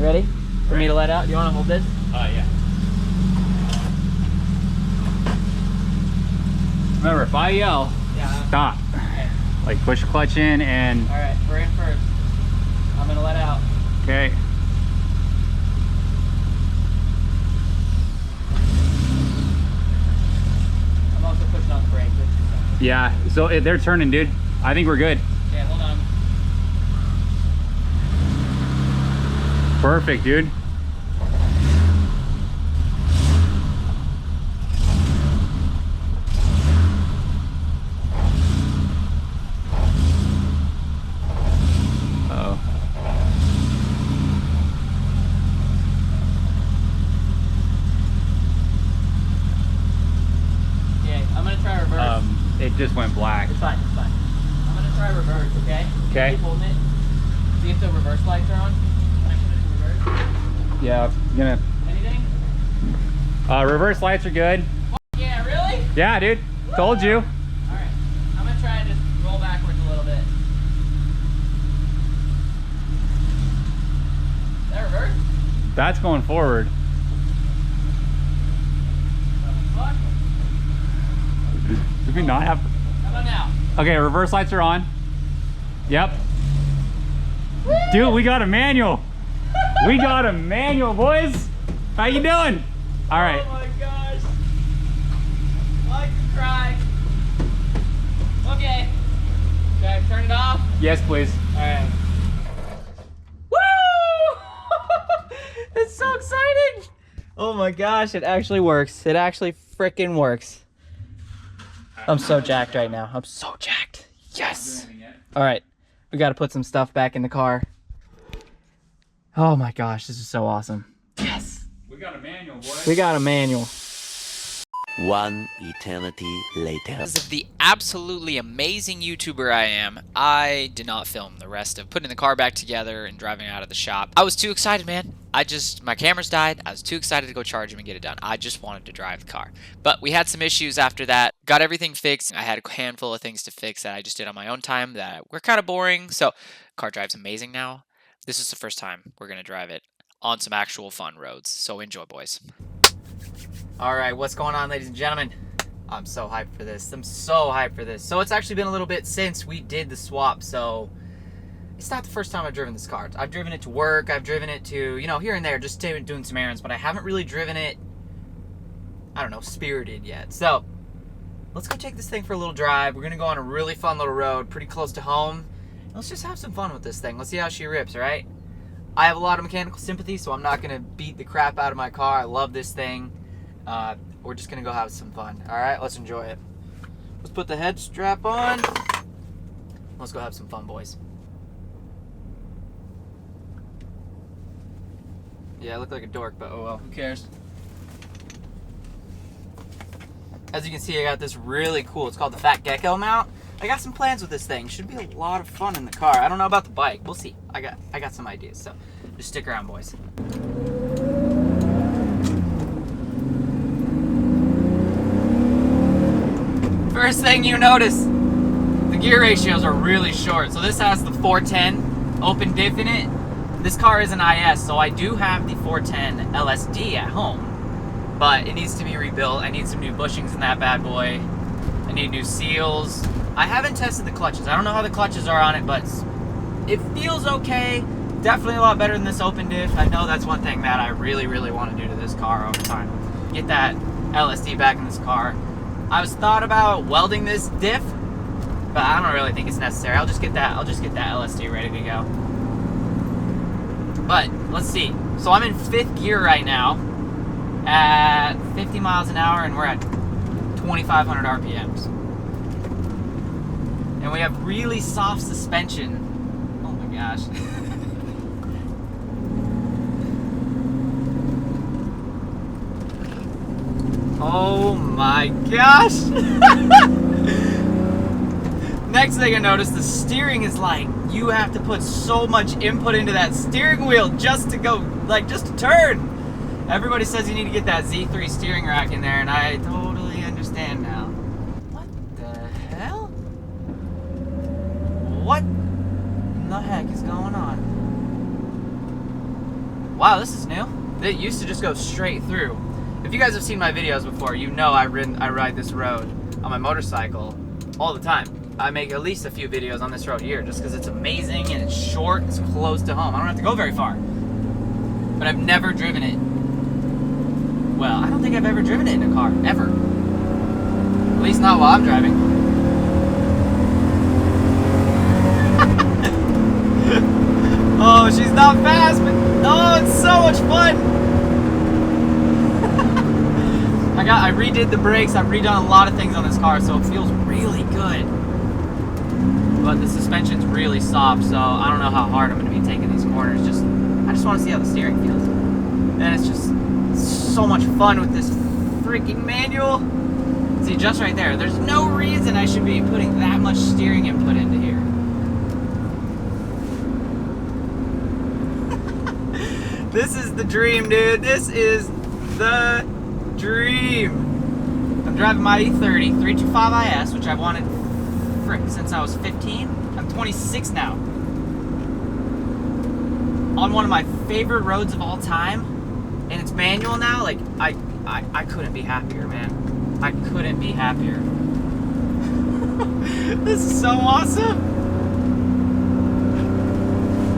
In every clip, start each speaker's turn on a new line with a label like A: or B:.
A: You ready for me to let out? Do you want to hold this?
B: Yeah. Remember, if I yell, stop.
A: Okay.
B: Like push clutch in and...
A: All right, we're in first. I'm gonna let out.
B: Okay.
A: I'm also pushing on the brake.
B: Yeah, so they're turning, dude. I think we're good.
A: Okay, hold on.
B: Perfect, dude. It just went black.
A: It's fine, it's fine. I'm gonna try reverse, okay?
B: Okay.
A: Keep holding it. See if the reverse lights are on. Can I put it in reverse?
B: Yeah, gonna...
A: Anything?
B: Reverse lights are good.
A: Yeah, really?
B: Yeah, dude. Told you.
A: Alright. I'm gonna try and just roll backwards a little bit. Is that reverse?
B: That's going forward.
A: Fuck.
B: Did we not have...
A: How about now?
B: Okay, reverse lights are on. Yep.
A: Woo!
B: Dude, we got a manual. We got a manual, boys. How you doing? All right.
A: Oh my gosh. I could cry. Okay. Should I turn it off?
B: Yes, please.
A: Alright. Woo! It's so exciting! Oh my gosh, it actually works. It actually freaking works. I'm so jacked right now. I'm so jacked. Yes! Alright, we gotta put some stuff back in the car. Oh my gosh, this is so awesome. Yes!
B: We got a manual, boys.
A: We got a manual.
C: One eternity later.
D: Because of the absolutely amazing YouTuber I am, I did not film the rest of putting the car back together and driving out of the shop. I was too excited, man. My cameras died. I was too excited to go charge them and get it done. I just wanted to drive the car. But we had some issues after that. Got everything fixed. I had a handful of things to fix that I just did on my own time that were kind of boring. So, car drives amazing now. This is the first time we're going to drive it on some actual fun roads. So enjoy, boys.
A: Alright, what's going on, ladies and gentlemen? I'm so hyped for this. I'm so hyped for this. So it's actually been a little bit since we did the swap, so it's not the first time I've driven this car. I've driven it to work, I've driven it to, you know, here and there, just doing some errands, but I haven't really driven it, I don't know, spirited yet. So, let's go take this thing for a little drive. We're gonna go on a really fun little road, pretty close to home. Let's just have some fun with this thing. Let's see how she rips, alright? I have a lot of mechanical sympathy, so I'm not gonna beat the crap out of my car. I love this thing. We're just gonna go have some fun. Alright, let's enjoy it. Let's put the head strap on. Let's go have some fun, boys. Yeah, I look like a dork, but oh well, who cares? As you can see, I got this really cool, it's called the Fat Gecko mount. I got some plans with this thing. Should be a lot of fun in the car. I don't know about the bike. We'll see. I got some ideas, so just stick around, boys. First thing you notice, the gear ratios are really short. So this has the 410 open diff in it. This car is an IS, so I do have the 410 LSD at home, but it needs to be rebuilt. I need some new bushings in that bad boy. I need new seals. I haven't tested the clutches. I don't know how the clutches are on it, but it feels okay. Definitely a lot better than this open diff. I know that's one thing that I really, really want to do to this car over time. Get that LSD back in this car. I was thought about welding this diff, but I don't really think it's necessary. I'll just get that LSD ready to go. But let's see. So I'm in 5th gear right now at 50 miles an hour, and we're at 2,500 RPMs. And we have really soft suspension. Oh my gosh. Oh my gosh! Next thing I noticed, the steering is like, you have to put so much input into that steering wheel just to go, like, just to turn. Everybody says you need to get that Z3 steering rack in there, and I totally understand now. What the hell? What in the heck is going on? Wow, this is new. It used to just go straight through. If you guys have seen my videos before, you know I ride this road on my motorcycle all the time. I make at least a few videos on this road here just because it's amazing and it's short, it's close to home. I don't have to go very far. But I've never driven it. Well, I don't think I've ever driven it in a car, ever. At least not while I'm driving. Oh, she's not fast, but oh, it's so much fun. I redid the brakes. I've redone a lot of things on this car, so it feels really good. But the suspension's really soft, so I don't know how hard I'm going to be taking these corners. I just want to see how the steering feels. And it's just so much fun with this freaking manual. See, just right there, there's no reason I should be putting that much steering input into here. This is the dream, dude. This is the dream. I'm driving my E30 325IS, which I wanted since I was 15. I'm 26 now. On one of my favorite roads of all time, and it's manual now. Like I couldn't be happier, man. I couldn't be happier. This is so awesome,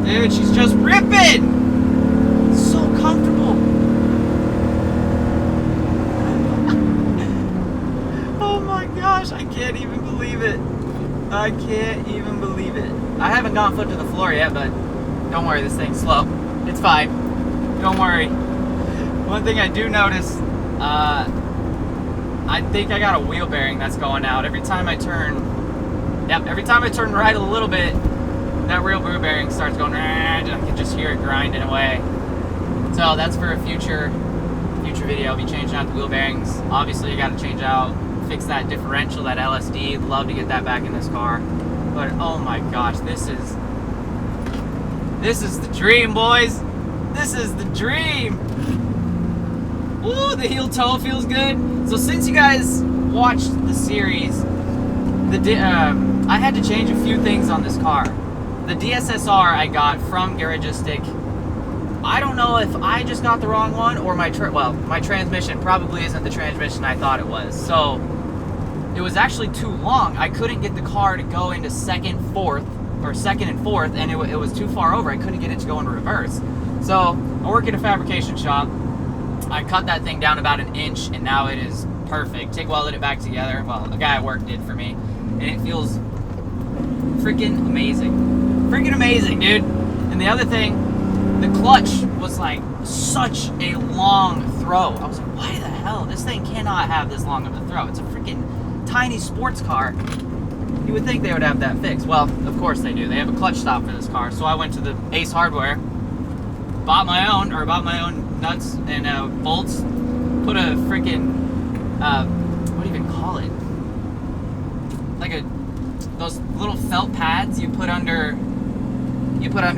A: dude. She's just ripping. So comfortable. Oh my gosh, I can't even believe it. I can't even believe it. I haven't gone foot to the floor yet, but don't worry, this thing's slow. It's fine. Don't worry. One thing I do notice, I think I got a wheel bearing that's going out. Every time I turn right a little bit, that rear wheel bearing starts going, and I can just hear it grinding away. So that's for a future video. I'll be changing out the wheel bearings. Obviously, you got to change out, fix that differential, that LSD. Love to get that back in this car. But oh my gosh, this is the dream, boys. This is the dream. Ooh, the heel toe feels good. So since you guys watched the series, I had to change a few things on this car. The DSSR I got from Garagistic. I don't know if I just got the wrong one or my transmission probably isn't the transmission I thought it was. So it was actually too long. I couldn't get the car to go into second and fourth, and it was too far over. I couldn't get it to go into reverse. So I work at a fabrication shop. I cut that thing down about 1 inch, and now it is perfect. TIG welded it back together. Well, the guy at work did for me, and it feels freaking amazing. Freaking amazing, dude. And the other thing, the clutch was like such a long throw. I was like, why the hell? This thing cannot have this long of a throw. It's a freaking tiny sports car. You would think they would have that fixed. Well, of course they do. They have a clutch stop for this car. So I went to the Ace Hardware, bought my own nuts and bolts, put a freaking, what do you even call it? Like those little felt pads you put under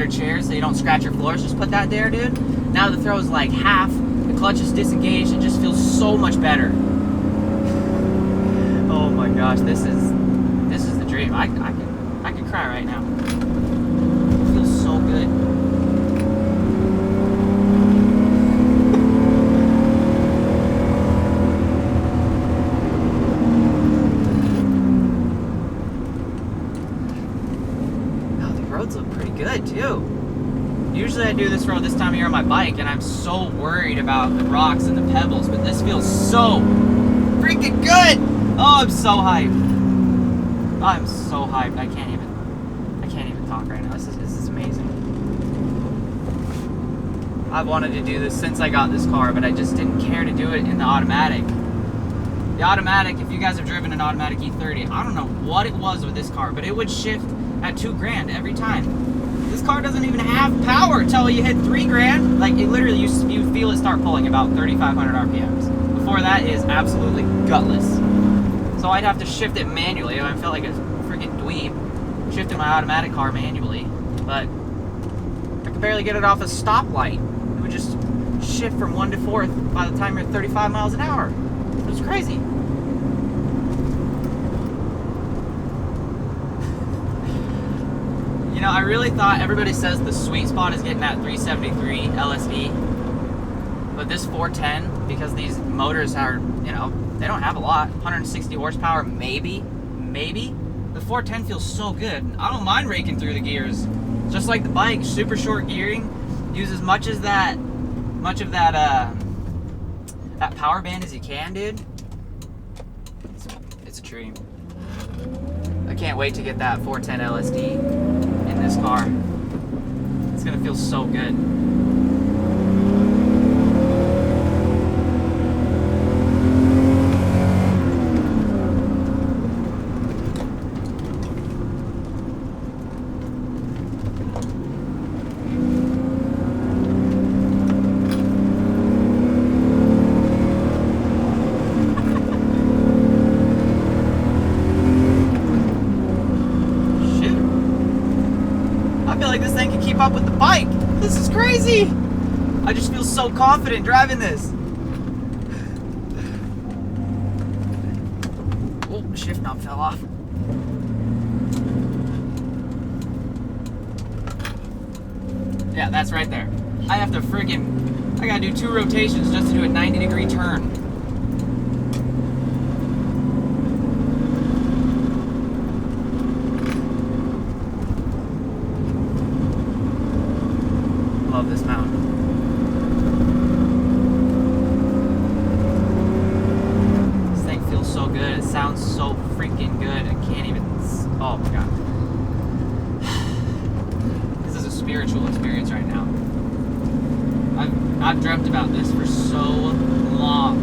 A: chairs so you don't scratch your floors. Just put that there, dude. Now the throw is like half. The clutch is disengaged. It just feels so much better. Oh my gosh, this is the dream. I could cry right now. It feels so good. Look pretty good too. Usually I do this road this time of year on my bike and I'm so worried about the rocks and the pebbles, but this feels so freaking good. Oh, I'm so hyped. I'm so hyped. I can't even talk right now. This is amazing. I've wanted to do this since I got this car, but I just didn't care to do it in the automatic. The automatic, if you guys have driven an automatic E30, I don't know what it was with this car, but it would shift at $2,000 every time. This car doesn't even have power until you hit $3,000. Like, it literally, you feel it start pulling about 3,500 RPMs. Before that is absolutely gutless. So I'd have to shift it manually. I felt like a freaking dweeb shifting my automatic car manually. But I could barely get it off a stoplight. It would just shift from 1 to 4th by the time you're 35 miles an hour. It was crazy. You know, I really thought, everybody says the sweet spot is getting that 373 LSD, but this 410, because these motors are, you know, they don't have a lot, 160 horsepower, maybe, the 410 feels so good. I don't mind raking through the gears, just like the bike, super short gearing, use as much of that power band as you can, dude. It's a dream. I can't wait to get that 410 LSD in this car. It's gonna feel so good. This thing can keep up with the bike. This is crazy. I just feel so confident driving this. Oh, shift knob fell off. Yeah, that's right there. I have to I gotta do 2 rotations just to do a 90-degree turn. Love this mount. This thing feels so good. It sounds so freaking good. I can't even. Oh my god. This is a spiritual experience right now. I've dreamt about this for so long.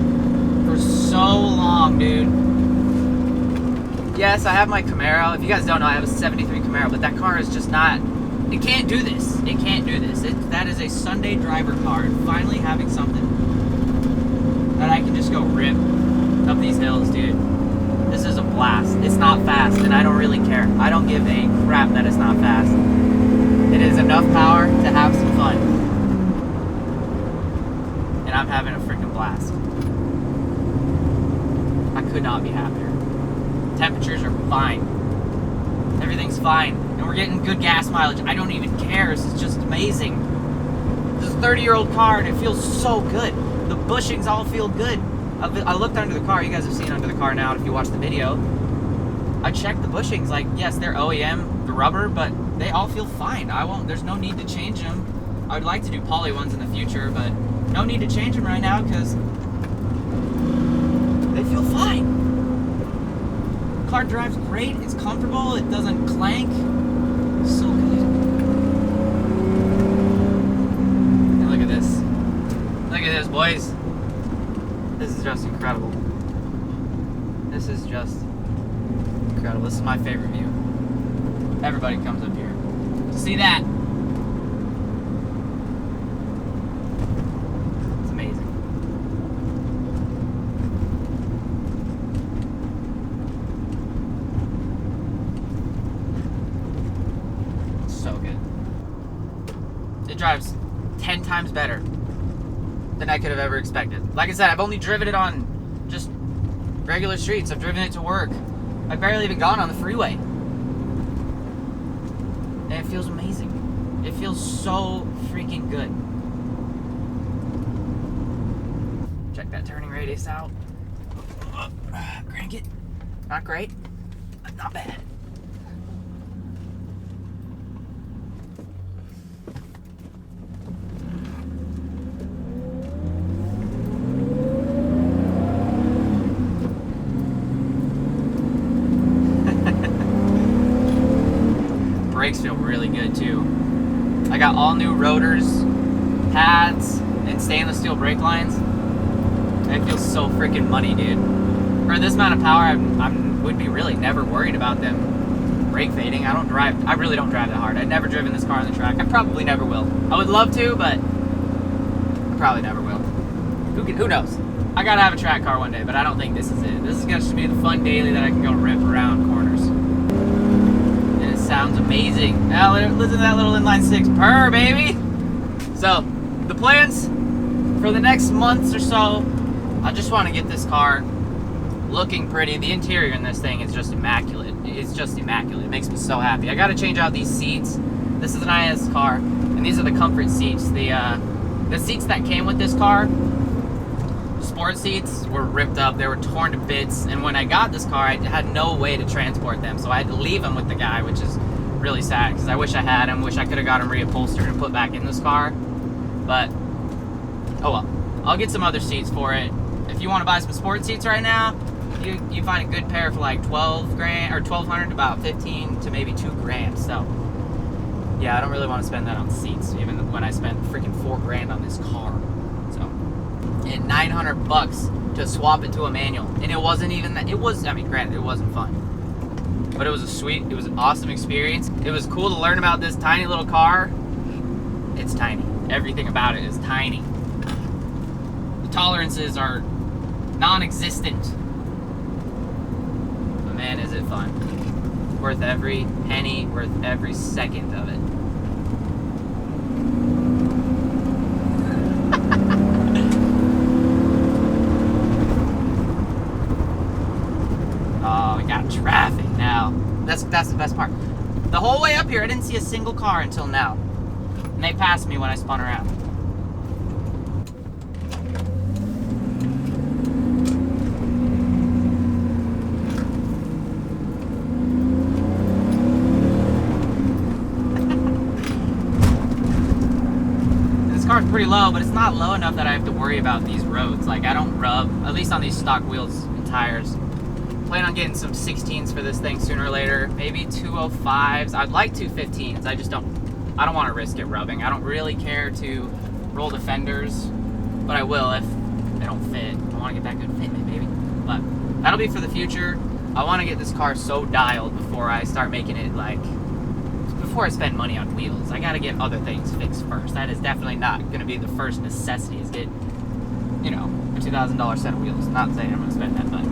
A: For so long, dude. Yes, I have my Camaro. If you guys don't know, I have a 73 Camaro, but that car is just not. It can't do this. It can't do this. That is a Sunday driver car. And finally having something that I can just go rip up these hills, dude. This is a blast. It's not fast, and I don't really care. I don't give a crap that it's not fast. It is enough power to have some fun. And I'm having a freaking blast. I could not be happier. Temperatures are fine. Everything's fine. And we're getting good gas mileage. I don't even care. This is just amazing. This is a 30-year-old car and it feels so good. The bushings all feel good. I looked under the car. You guys have seen under the car now if you watch the video. I checked the bushings. Like, yes, they're OEM, the rubber, but they all feel fine. There's no need to change them. I would like to do poly ones in the future, but no need to change them right now because they feel fine. Car drives great, it's comfortable, it doesn't clank. It's so good. And look at this. Look at this, boys. This is just incredible. This is just incredible. This is my favorite view. Everybody comes up here to see that. It's amazing. So good. It drives 10 times better than I could have ever expected. Like I said, I've only driven it on just regular streets. I've driven it to work. I've barely even gone on the freeway. And it feels amazing. It feels so freaking good. Check that turning radius out. Crank it. Not great, but not bad. Brakes feel really good too. I got all new rotors, pads, and stainless steel brake lines. It feels so freaking money, dude. For this amount of power, I would be really never worried about them brake fading. I really don't drive that hard. I've never driven this car on the track. I probably never will. I would love to, but I probably never will. Who knows? I gotta have a track car one day, but I don't think this is it. This is gonna just be the fun daily that I can go rip around corners. And it sounds amazing. Now listen to that little inline six purr, baby. So the plans for the next months or so, I just want to get this car looking pretty. The interior in this thing is just immaculate. It's just immaculate. It makes me so happy. I got to change out these seats. This is an IS car, and these are the comfort seats. The seats that came with this car, sport seats, were ripped up. They were torn to bits, and when I got this car, I had no way to transport them, so I had to leave them with the guy, which is really sad, because I wish I had him. Wish I could have got him reupholstered and put back in this car, but oh well. I'll get some other seats for it. If you want to buy some sport seats right now, you find a good pair for like 12 grand or 1,200 to about 15 to maybe 2 grand. So yeah, I don't really want to spend that on seats, even when I spent freaking 4 grand on this car. So, and 900 bucks to swap it to a manual, and it wasn't even that. It was, I mean, granted, it wasn't fun, but it was it was an awesome experience. It was cool to learn about this tiny little car. It's tiny. Everything about it is tiny. The tolerances are non-existent. But man, is it fun. Worth every penny, worth every second of it. Oh, we got traffic now. That's the best part. The whole way up here, I didn't see a single car until now. And they passed me when I spun around. This car's pretty low, but it's not low enough that I have to worry about these roads. Like, I don't rub, at least on these stock wheels and tires. Plan on getting some 16s for this thing sooner or later. Maybe 205s. I'd like 215s. I don't want to risk it rubbing. I don't really care to roll the fenders, but I will if they don't fit. I want to get that good fitment, baby. But that'll be for the future. I want to get this car so dialed before I start making it, like, before I spend money on wheels. I got to get other things fixed first. That is definitely not going to be the first necessity, is get, you know, a $2,000 set of wheels. Not saying I'm going to spend that much.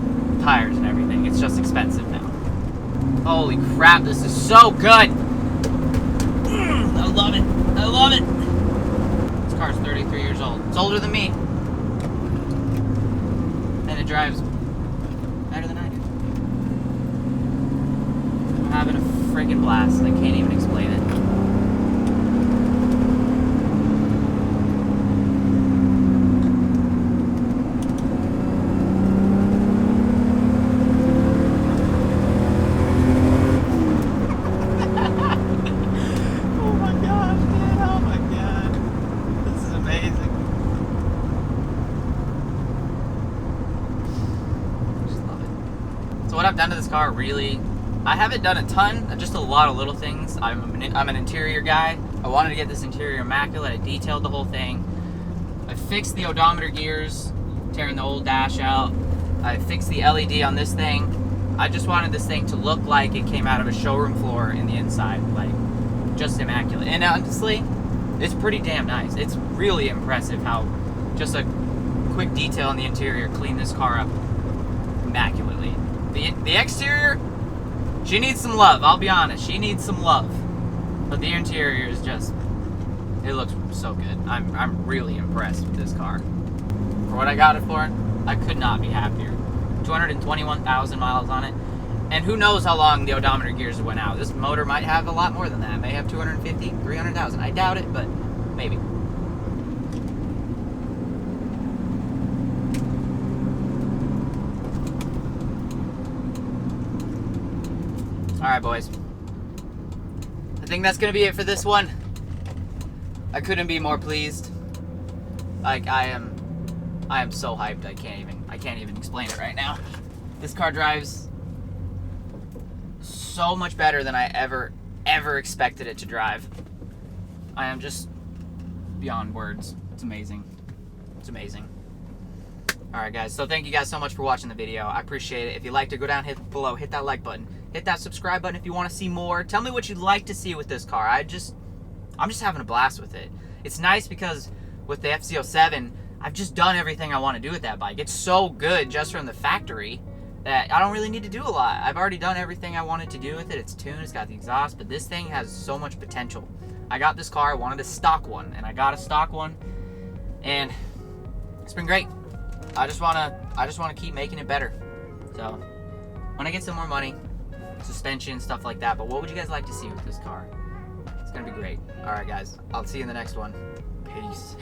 A: Tires and everything. It's just expensive now. Holy crap, this is so good! I love it. I love it. This car's 33 years old. It's older than me. And it drives better than I do. I'm having a freaking blast. I can't even explain it. What I've done to this car, really, I haven't done a ton, just a lot of little things. I'm an interior guy. I wanted to get this interior immaculate. I detailed the whole thing. I fixed the odometer gears, tearing the old dash out. I fixed the LED on this thing. I just wanted this thing to look like it came out of a showroom floor in the inside, like, just immaculate. And honestly, it's pretty damn nice. It's really impressive how just a quick detail in the interior cleaned this car up immaculately. The exterior, she needs some love, I'll be honest. She needs some love. But the interior is just, it looks so good. I'm really impressed with this car. For what I got it for, I could not be happier. 221,000 miles on it. And who knows how long the odometer gears went out. This motor might have a lot more than that. It may have 250, 300,000. I doubt it, but maybe. Alright, boys. I think that's gonna be it for this one. I couldn't be more pleased. Like, I am so hyped. I can't even explain it right now. This car drives so much better than I ever expected it to drive. I am just beyond words. It's amazing. It's amazing. Alright guys, so thank you guys so much for watching the video. I appreciate it. If you liked it, go down, hit below, hit that like button. Hit that subscribe button if you want to see more. Tell me what you'd like to see with this car. I'm just having a blast with it. It's nice because with the MT07, I've just done everything I want to do with that bike. It's so good just from the factory that I don't really need to do a lot. I've already done everything I wanted to do with it. It's tuned, it's got the exhaust, but this thing has so much potential. I got this car, I wanted a stock one, and I got a stock one, and it's been great. I just wanna keep making it better. So when I get some more money, suspension, stuff like that. But what would you guys like to see with this car? It's gonna be great. All right, guys. I'll see you in the next one. Peace.